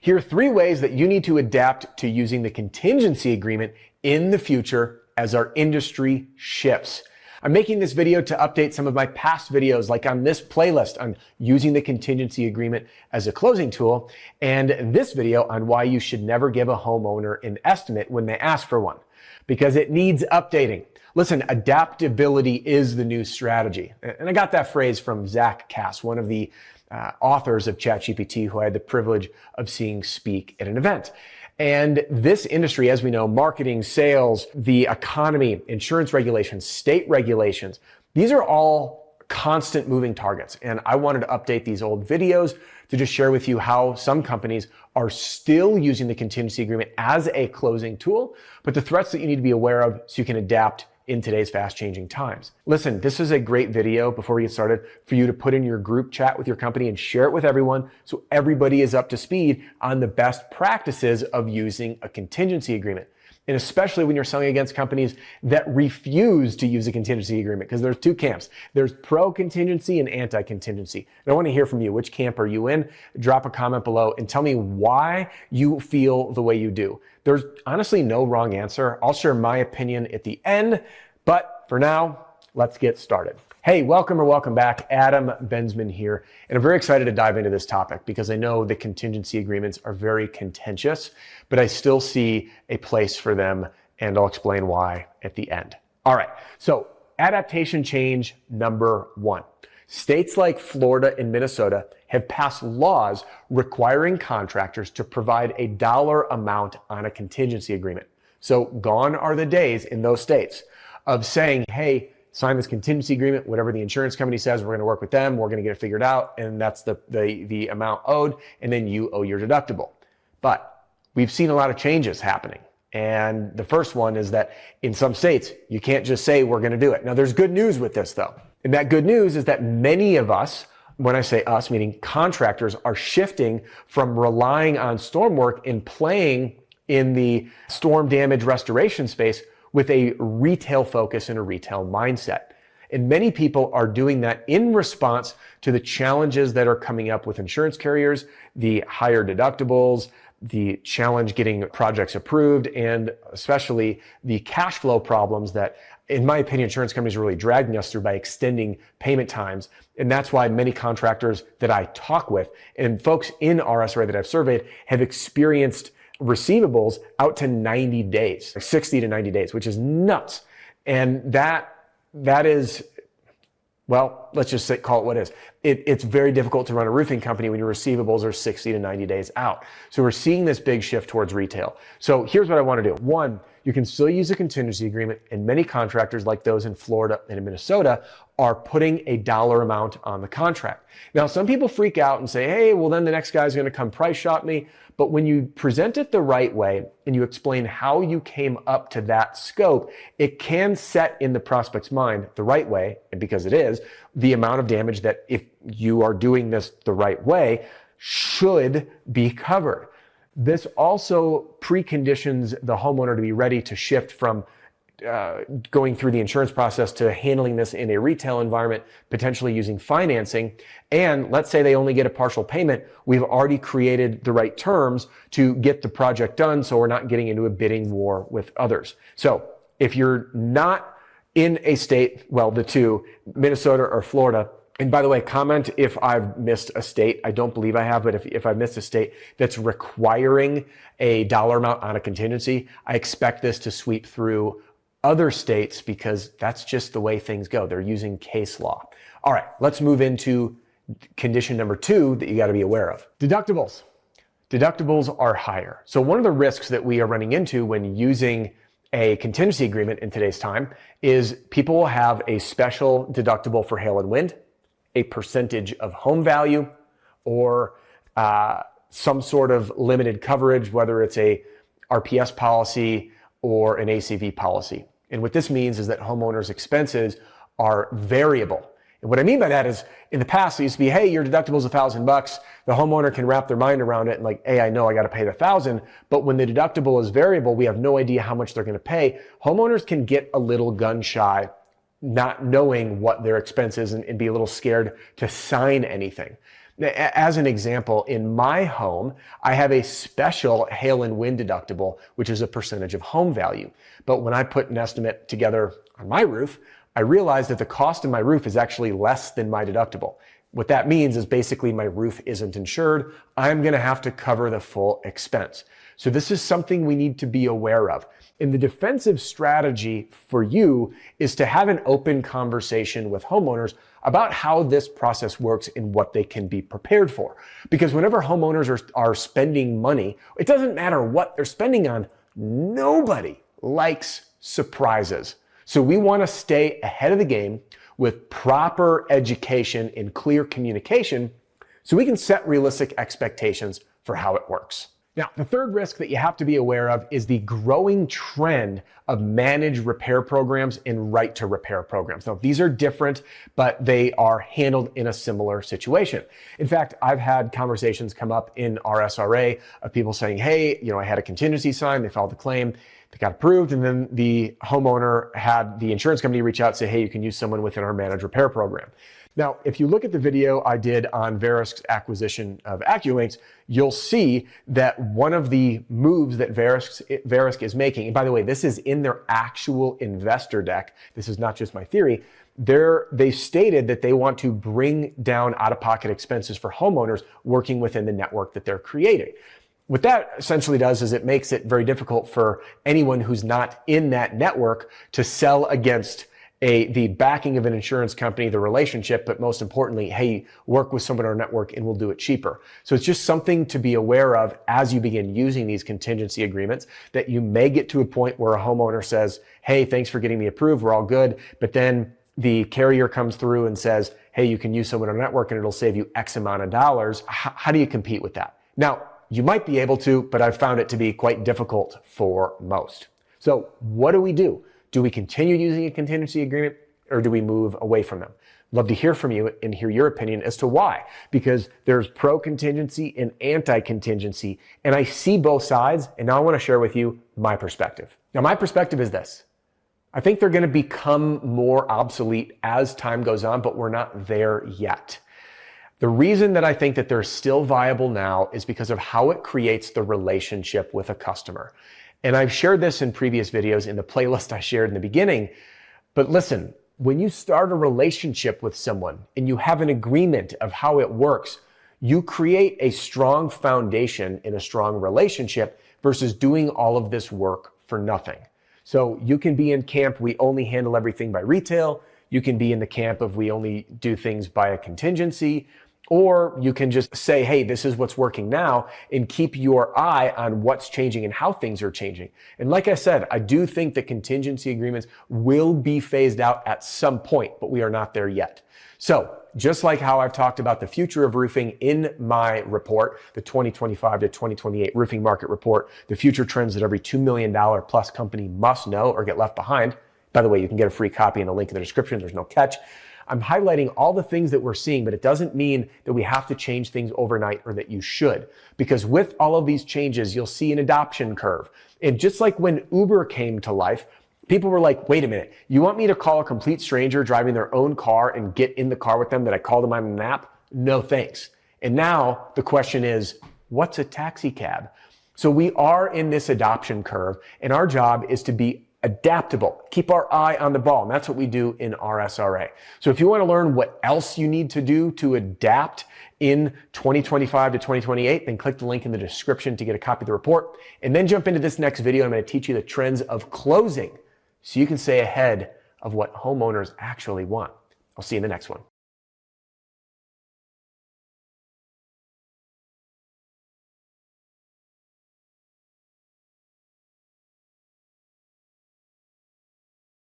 Here are 3 ways that you need to adapt to using the contingency agreement in the future as our industry shifts. I'm making this video to update some of my past videos, like on this playlist on using the contingency agreement as a closing tool, and this video on why you should never give a homeowner an estimate when they ask for one, because it needs updating. Listen, adaptability is the new strategy. And I got that phrase from Zach Cass, one of the authors of ChatGPT, who I had the privilege of seeing speak at an event. And this industry, as we know, marketing, sales, the economy, insurance regulations, state regulations, these are all constant moving targets. And I wanted to update these old videos to just share with you how some companies are still using the contingency agreement as a closing tool, but the threats that you need to be aware of so you can adapt in today's fast-changing times. Listen, this is a great video before we get started for you to put in your group chat with your company and share it with everyone so everybody is up to speed on the best practices of using a contingency agreement. And especially when you're selling against companies that refuse to use a contingency agreement, because there's 2 camps. There's pro-contingency and anti-contingency. And I want to hear from you. Which camp are you in? Drop a comment below and tell me why you feel the way you do. There's honestly no wrong answer. I'll share my opinion at the end, but for now, let's get started. Hey, welcome back. Adam Bensman here. And I'm very excited to dive into this topic because I know the contingency agreements are very contentious, but I still see a place for them, and I'll explain why at the end. All right, so adaptation change number 1. States like Florida and Minnesota have passed laws requiring contractors to provide a dollar amount on a contingency agreement. So gone are the days in those states of saying, hey, sign this contingency agreement, whatever the insurance company says, we're going to work with them, we're going to get it figured out, and that's the amount owed, and then you owe your deductible. But we've seen a lot of changes happening. And the first one is that in some states, you can't just say we're going to do it. Now, there's good news with this, though. And that good news is that many of us, when I say us, meaning contractors, are shifting from relying on storm work and playing in the storm damage restoration space with a retail focus and a retail mindset. And many people are doing that in response to the challenges that are coming up with insurance carriers, the higher deductibles, the challenge getting projects approved, and especially the cash flow problems that, in my opinion, insurance companies are really dragging us through by extending payment times. And that's why many contractors that I talk with and folks in RSRA that I've surveyed have experienced receivables out to 90 days, 60 to 90 days, which is nuts. And that is, well, let's just call it what it is. It's very difficult to run a roofing company when your receivables are 60 to 90 days out. So we're seeing this big shift towards retail. So here's what I want to do. 1, you can still use a contingency agreement, and many contractors like those in Florida and in Minnesota are putting a dollar amount on the contract. Now, some people freak out and say, hey, well, then the next guy's going to come price shop me. But when you present it the right way and you explain how you came up to that scope, it can set in the prospect's mind the right way, and because it is, the amount of damage that if you are doing this the right way should be covered. This also preconditions the homeowner to be ready to shift from going through the insurance process to handling this in a retail environment, potentially using financing. And let's say they only get a partial payment. We've already created the right terms to get the project done, so we're not getting into a bidding war with others. So if you're not in a state, well, the 2, Minnesota or Florida, and by the way, comment if I've missed a state. I don't believe I have, but if I've missed a state that's requiring a dollar amount on a contingency, I expect this to sweep through other states because that's just the way things go. They're using case law. All right, let's move into condition number 2 that you got to be aware of. Deductibles. Deductibles are higher. So one of the risks that we are running into when using a contingency agreement in today's time is people will have a special deductible for hail and wind, a percentage of home value, or some sort of limited coverage, whether it's a RPS policy or an ACV policy. And what this means is that homeowners' expenses are variable. And what I mean by that is, in the past, it used to be, hey, your deductible is $1,000. The homeowner can wrap their mind around it and like, hey, I know I got to pay the $1,000. But when the deductible is variable, we have no idea how much they're going to pay. Homeowners can get a little gun shy, not knowing what their expense is, and be a little scared to sign anything. As an example, in my home, I have a special hail and wind deductible, which is a percentage of home value. But when I put an estimate together on my roof, I realized that the cost of my roof is actually less than my deductible. What that means is basically my roof isn't insured. I'm going to have to cover the full expense. So this is something we need to be aware of. And the defensive strategy for you is to have an open conversation with homeowners about how this process works and what they can be prepared for. Because whenever homeowners are spending money, it doesn't matter what they're spending on, nobody likes surprises. So we want to stay ahead of the game with proper education and clear communication so we can set realistic expectations for how it works. Now, the third risk that you have to be aware of is the growing trend of managed repair programs and right to repair programs. Now, these are different, but they are handled in a similar situation. In fact, I've had conversations come up in RSRA of people saying, hey, I had a contingency signed, they filed a claim, they got approved, and then the homeowner had the insurance company reach out and say, hey, you can use someone within our managed repair program. Now, if you look at the video I did on Verisk's acquisition of AccuLinks, you'll see that one of the moves that Verisk is making, and by the way, this is in their actual investor deck, this is not just my theory, they stated that they want to bring down out-of-pocket expenses for homeowners working within the network that they're creating. What that essentially does is it makes it very difficult for anyone who's not in that network to sell against the backing of an insurance company, the relationship, but most importantly, hey, work with someone in our network and we'll do it cheaper. So it's just something to be aware of as you begin using these contingency agreements, that you may get to a point where a homeowner says, hey, thanks for getting me approved, we're all good. But then the carrier comes through and says, hey, you can use someone in our network and it'll save you X amount of dollars. How do you compete with that? Now, you might be able to, but I've found it to be quite difficult for most. So what do? Do we continue using a contingency agreement or do we move away from them? Love to hear from you and hear your opinion as to why, because there's pro-contingency and anti-contingency, and I see both sides, and now I want to share with you my perspective. Now, my perspective is this. I think they're going to become more obsolete as time goes on, but we're not there yet. The reason that I think that they're still viable now is because of how it creates the relationship with a customer. And I've shared this in previous videos in the playlist I shared in the beginning. But listen, when you start a relationship with someone and you have an agreement of how it works, you create a strong foundation in a strong relationship versus doing all of this work for nothing. So you can be in camp, we only handle everything by retail. You can be in the camp of we only do things by a contingency. Or you can just say, hey, this is what's working now, and keep your eye on what's changing and how things are changing. And like I said, I do think that contingency agreements will be phased out at some point, but we are not there yet. So just like how I've talked about the future of roofing in my report, the 2025 to 2028 roofing market report, the future trends that every $2 million plus company must know or get left behind. By the way, you can get a free copy in the link in the description. There's no catch. I'm highlighting all the things that we're seeing, but it doesn't mean that we have to change things overnight or that you should. Because with all of these changes, you'll see an adoption curve. And just like when Uber came to life, people were like, wait a minute, you want me to call a complete stranger driving their own car and get in the car with them that I called them on an app? No thanks. And now the question is, what's a taxi cab? So we are in this adoption curve, and our job is to be adaptable, keep our eye on the ball, and that's what we do in RSRA. So if you want to learn what else you need to do to adapt in 2025 to 2028, then click the link in the description to get a copy of the report, and then jump into this next video. I'm going to teach you the trends of closing so you can stay ahead of what homeowners actually want. I'll see you in the next one.